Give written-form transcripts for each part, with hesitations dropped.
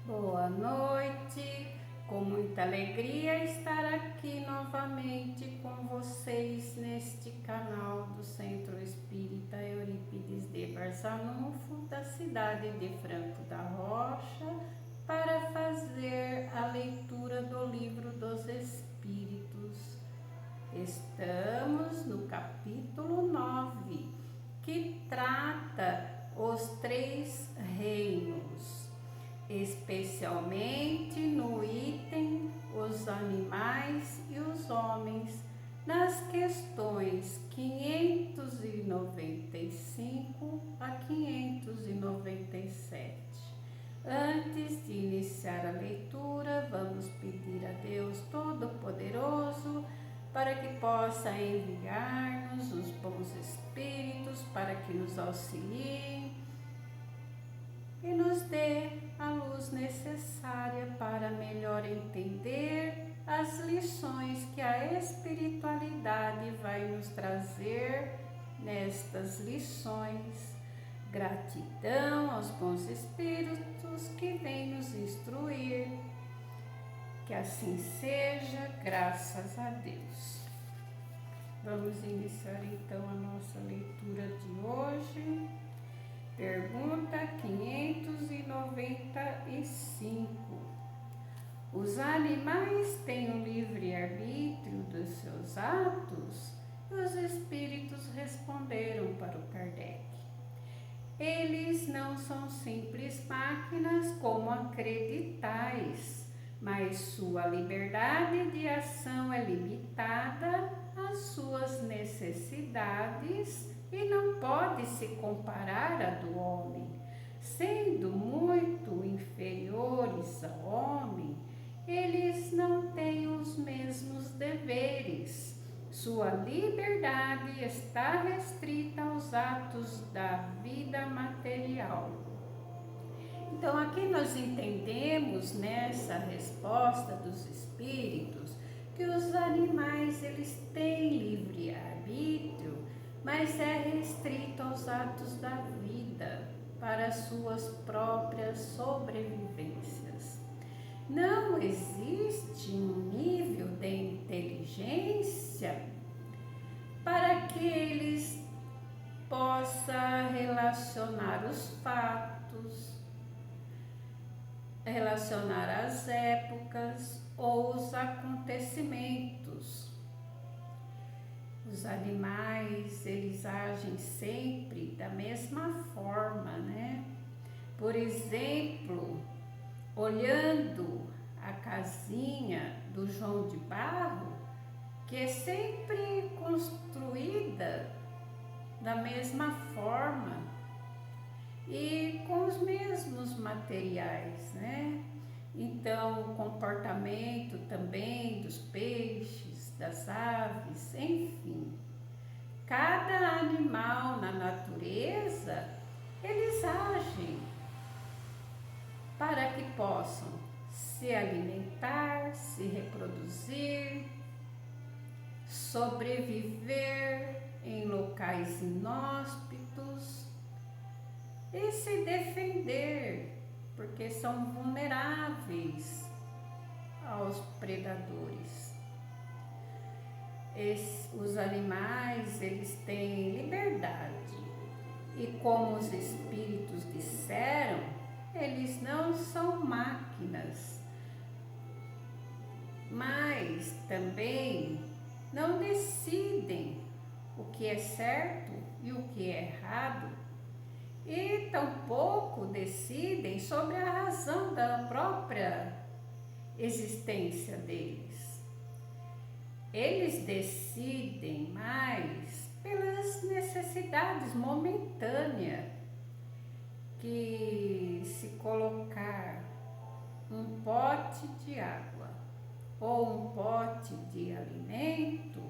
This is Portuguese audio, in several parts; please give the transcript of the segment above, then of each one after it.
Boa noite, com muita alegria estar aqui novamente com vocês neste canal do Centro Espírita Eurípides de Barçanufo, da cidade de Franco da Rocha, para fazer a leitura do Livro dos Espíritos. Estamos no capítulo 9, que trata os três reinos, especialmente no item os animais e os homens, nas questões 595 a 597. Antes de iniciar a leitura, vamos pedir a Deus Todo-Poderoso para que possa enviar-nos os bons espíritos para que nos auxiliem e nos dê a luz necessária para melhor entender as lições que a espiritualidade vai nos trazer nestas lições. Gratidão aos bons espíritos que vêm nos instruir. Que assim seja, graças a Deus. Vamos iniciar então a nossa leitura de hoje. Pergunta 595. Os animais têm o livre-arbítrio dos seus atos? E os espíritos responderam para o Kardec: eles não são simples máquinas como acreditais, mas sua liberdade de ação é limitada às suas necessidades e não pode se comparar à do homem. Sendo muito inferiores ao homem, eles não têm os mesmos deveres. Sua liberdade está restrita aos atos da vida material. Então, aqui nós entendemos nessa resposta dos espíritos que os animais eles têm livre-arbítrio, mas é restrito aos atos da vida, para suas próprias sobrevivências. Não existe um nível de inteligência para que eles possam relacionar os fatos, relacionar as épocas ou os acontecimentos. Os animais, eles agem sempre da mesma forma, né? Por exemplo, olhando a casinha do João de Barro, que é sempre construída da mesma forma e com os mesmos materiais, né? Então, o comportamento também dos peixes, das aves, enfim. Cada animal na natureza, eles agem para que possam se alimentar, se reproduzir, sobreviver em locais inóspitos e se defender, porque são vulneráveis aos predadores. Os animais, eles têm liberdade e, como os espíritos disseram, eles não são máquinas, mas também não decidem o que é certo e o que é errado, e tampouco decidem sobre a razão da própria existência deles. Eles decidem mais pelas necessidades momentâneas, que se colocar um pote de água ou um pote de alimento,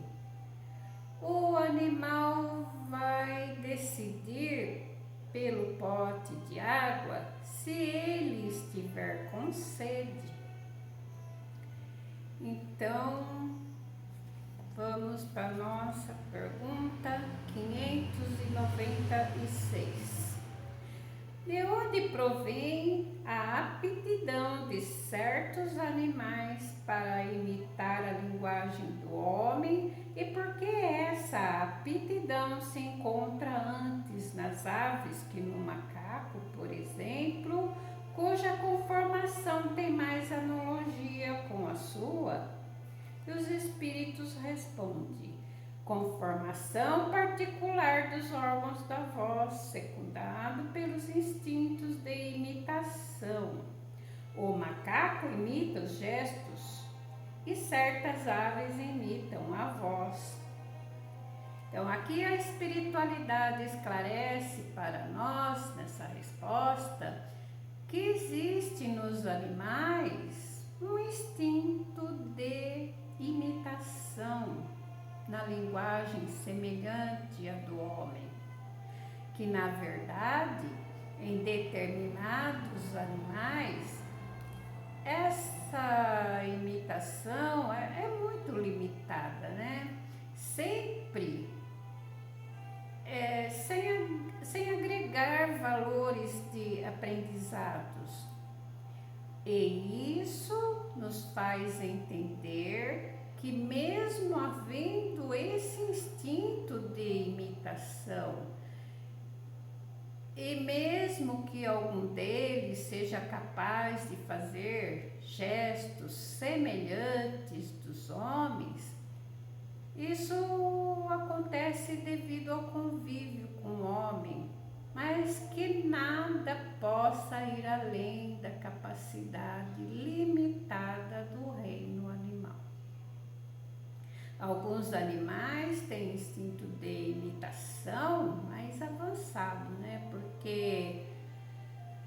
o animal vai decidir pelo pote de água se ele estiver com sede. Então, vamos para a nossa pergunta 596. De onde provém a aptidão de certos animais para imitar a linguagem do homem e por que essa aptidão se encontra antes nas aves que no macaco, por exemplo, cuja conformação tem mais analogia com a sua? E os espíritos respondem: conformação particular dos órgãos da voz, secundado pelos instintos de imitação. O macaco imita os gestos e certas aves imitam a voz. Então, aqui a espiritualidade esclarece para nós, nessa resposta, que existe nos animais um instinto de imitação na linguagem semelhante à do homem, que na verdade, em determinados animais, essa imitação é muito limitada, né? Sempre sem agregar valores de aprendizados. E isso nos faz entender que mesmo havendo esse instinto de imitação, e mesmo que algum deles seja capaz de fazer gestos semelhantes dos homens, isso acontece devido ao convívio com o homem, mas que nada possa ir além da capacidade limitada do reino animal. Alguns animais têm instinto de imitação mais avançado, né? Porque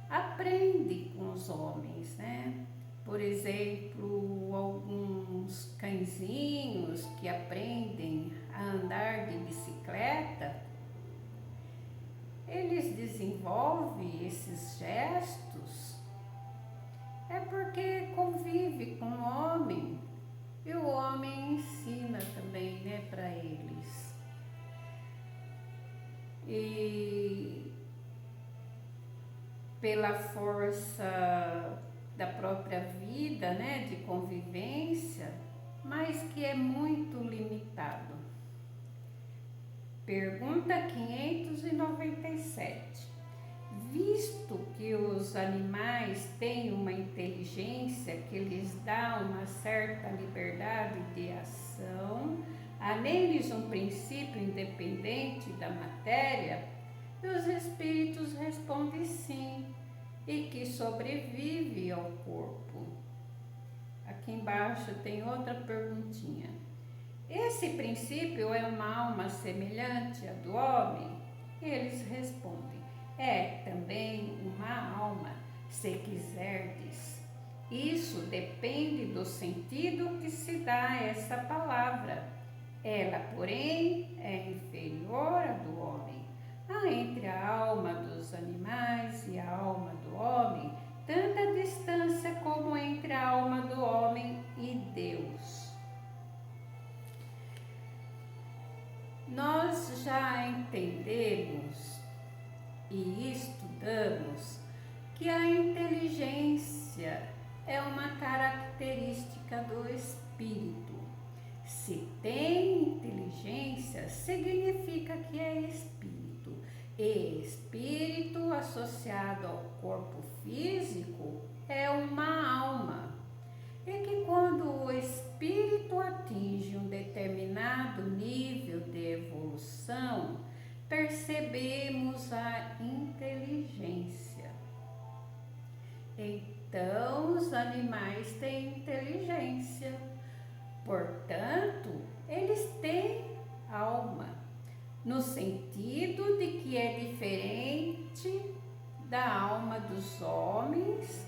aprende com os homens, né? Por exemplo, alguns cãezinhos que aprendem a andar de bicicleta, eles desenvolvem esses gestos, é porque convive com o homem. E o homem ensina também, né, para eles. E pela força da própria vida, né, de convivência, mas que é muito limitado. Pergunta 597. Visto que os animais têm uma inteligência que lhes dá uma certa liberdade de ação, há neles um princípio independente da matéria? E os espíritos respondem sim, e que sobrevive ao corpo. Aqui embaixo tem outra perguntinha. Esse princípio é uma alma semelhante à do homem? Eles respondem: é também uma alma, se quiserdes. Isso depende do sentido que se dá a essa palavra. Ela, porém, é inferior à do homem. Há entre a alma dos animais e a alma do homem tanta distância como entre a alma do homem e Deus. Nós já entendemos e estudamos que a inteligência é uma característica do espírito. Se tem inteligência, significa que é espírito. E espírito associado ao corpo físico é uma alma. E que quando o espírito atinge um determinado nível de evolução, percebemos a inteligência. Então, os animais têm inteligência, portanto, eles têm alma, no sentido de que é diferente da alma dos homens,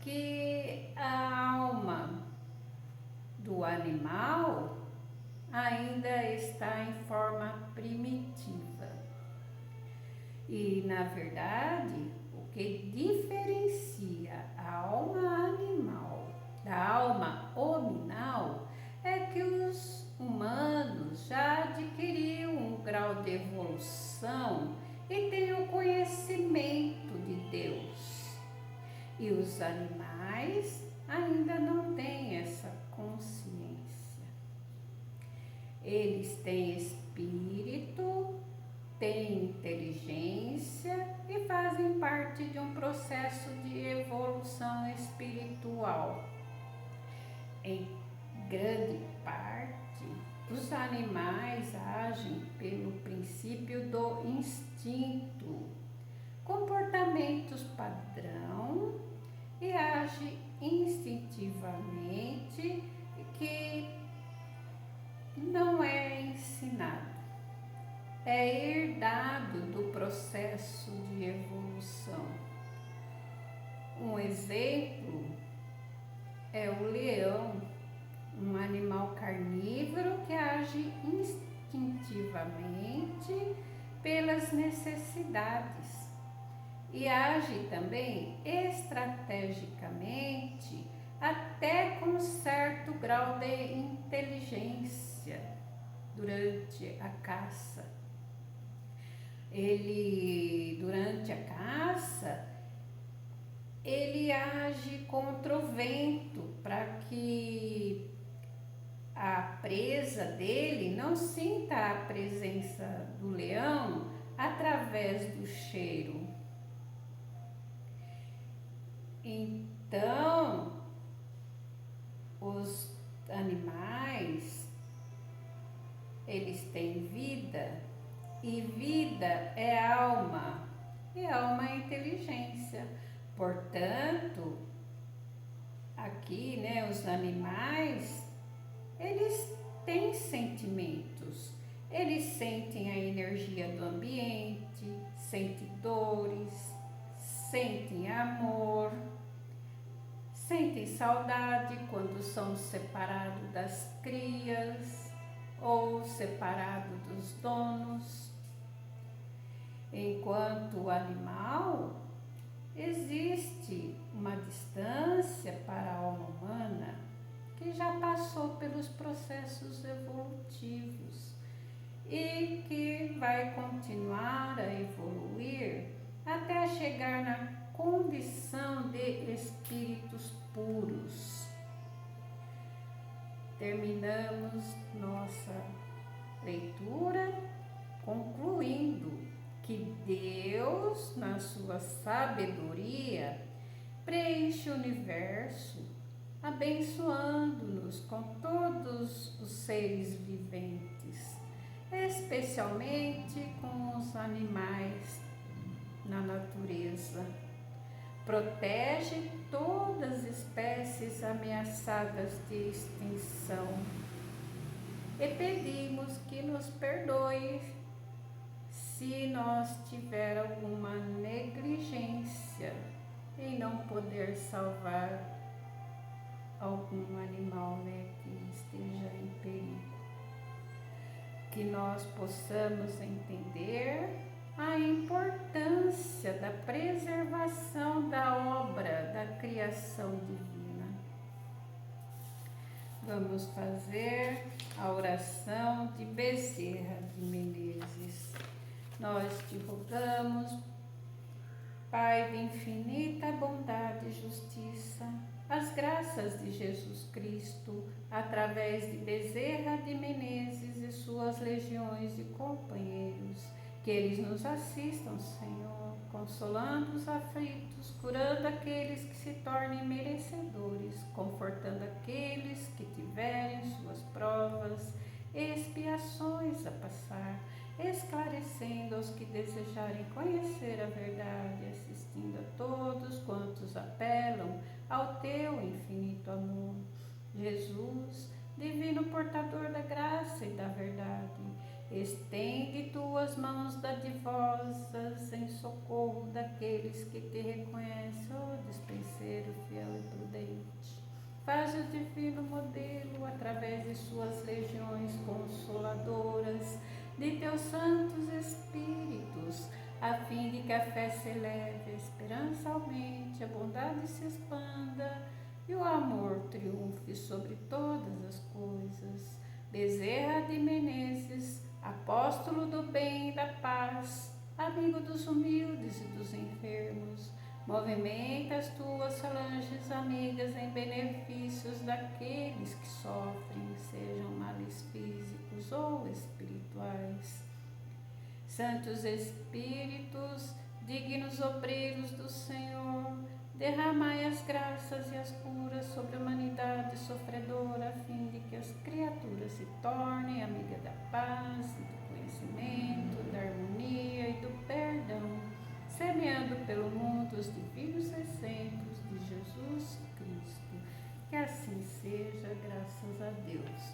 que a alma do animal ainda está em forma primitiva. E, na verdade, o que diferencia a alma animal da alma hominal é que os humanos já adquiriram um grau de evolução e têm o conhecimento E os animais ainda não têm essa consciência. Eles têm espírito, têm inteligência e fazem parte de um processo de evolução espiritual. Em grande parte, os animais agem pelo princípio do instinto, comportamentos padrão e agem instintivamente, que não é ensinado, é herdado do processo de evolução. Um exemplo é o leão, um animal carnívoro que age instintivamente pelas necessidades e age também estrategicamente, até com certo grau de inteligência durante a caça. Durante a caça, ele age contra o vento para que a presa dele não sinta a presença do leão através do cheiro. Então, os animais, eles têm vida, e vida é alma, e alma é inteligência. Portanto, aqui, os animais, eles têm sentimentos, eles sentem a energia do ambiente, sentem dores, sentem amor, sentem saudade quando são separados das crias ou separados dos donos. Enquanto o animal, existe uma distância para a alma humana que já passou pelos processos evolutivos e que vai continuar a evoluir até chegar na condição de espíritos puros. Terminamos nossa leitura concluindo que Deus, na sua sabedoria, preenche o universo, abençoando-nos com todos os seres viventes, especialmente com os animais na natureza. Protege todas as espécies ameaçadas de extinção. E pedimos que nos perdoe se nós tiver alguma negligência em não poder salvar algum animal, que esteja em perigo. Que nós possamos entender a importância da preservação da obra da criação divina. Vamos fazer a oração de Bezerra de Menezes. Nós te rogamos, Pai de infinita bondade e justiça, as graças de Jesus Cristo, através de Bezerra de Menezes e suas legiões de companheiros, que eles nos assistam, Senhor, consolando os aflitos, curando aqueles que se tornem merecedores, confortando aqueles que tiverem suas provas e expiações a passar, esclarecendo aos que desejarem conhecer a verdade, assistindo a todos quantos apelam ao teu infinito amor. Jesus, divino portador da graça e da verdade, estende tuas mãos dadivosas em socorro daqueles que te reconhecem, ó dispenseiro fiel e prudente. Faz o divino modelo, através de suas legiões consoladoras, de teus santos espíritos, a fim de que a fé se eleve, a esperança aumente, a bondade se expanda e o amor triunfe sobre todas as coisas. Bezerra de Menezes, apóstolo do bem e da paz, amigo dos humildes e dos enfermos, Movimenta as tuas falanges amigas em benefícios daqueles que sofrem, sejam males físicos ou espirituais. Santos Espíritos, dignos obreiros do Senhor, derramai as graças e as curas sobre a humanidade sofredora, a fim de que as criaturas se tornem amigas da paz, do conhecimento, da harmonia e do perdão, semeando pelo mundo os divinos exemplos de Jesus Cristo. Que assim seja, graças a Deus.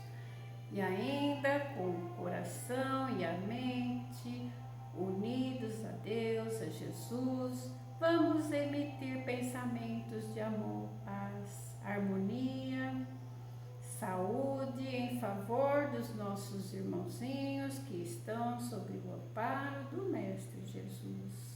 E ainda com o coração e a mente unidos a Deus, a Jesus, vamos emitir pensamentos de amor, paz, harmonia, saúde em favor dos nossos irmãozinhos que estão sob o amparo do Mestre Jesus.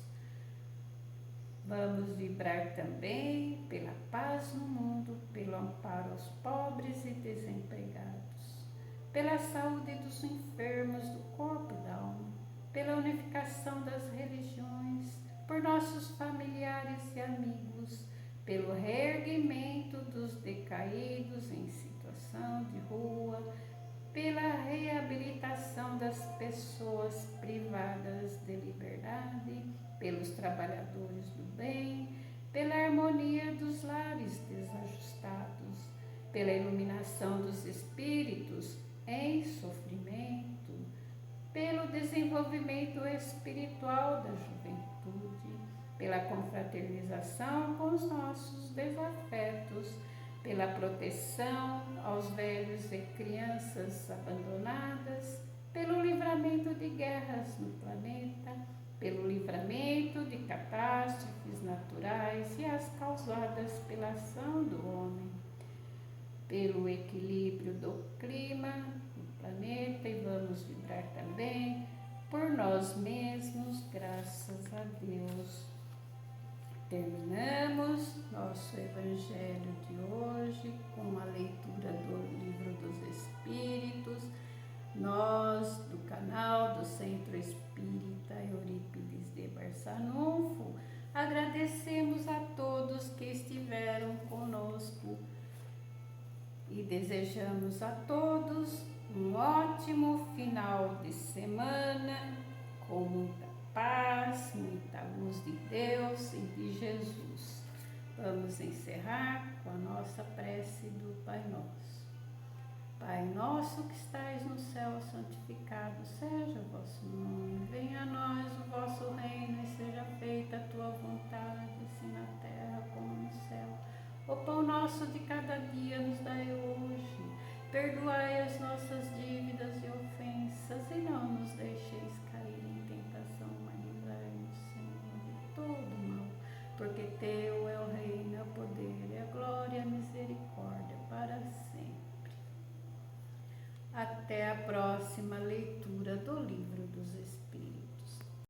Vamos vibrar também pela paz no mundo, pelo amparo aos pobres e desempregados, pela saúde dos enfermos do corpo e da alma, pela unificação das religiões, por nossos familiares e amigos, pelo reerguimento dos decaídos em situação de rua, pela reabilitação das pessoas privadas de liberdade, pelos trabalhadores do bem, pela harmonia dos lares desajustados, pela iluminação dos espíritos em sofrimento, pelo desenvolvimento espiritual da juventude, pela confraternização com os nossos desafetos, pela proteção aos velhos e crianças abandonadas, pelo livramento de guerras no planeta, pelo livramento de catástrofes naturais e as causadas pela ação do homem, pelo equilíbrio do clima no planeta, e vamos vibrar também por nós mesmos, graças a Deus. Terminamos nosso Evangelho de hoje com a leitura do Livro dos Espíritos. Nós, do canal do Centro Espírita Eurípides de Barçanufo, agradecemos a todos que estiveram conosco e desejamos a todos um ótimo final de semana, com muita paz, muita luz de Deus e de Jesus. Vamos encerrar com a nossa prece do Pai Nosso. Pai nosso que estais no céu, santificado seja o vosso nome. Venha a nós o vosso reino e seja feita a tua vontade, assim na terra como no céu. O pão nosso de cada dia nos dai hoje. Perdoai as nossas dívidas e ofensas e não nos deixeis cair em tentação, mas livrai-nos, Senhor, de todo mal. Porque teu é o reino, é o poder, é a glória e a misericórdia para sempre. Até a próxima leitura do Livro dos Espíritos.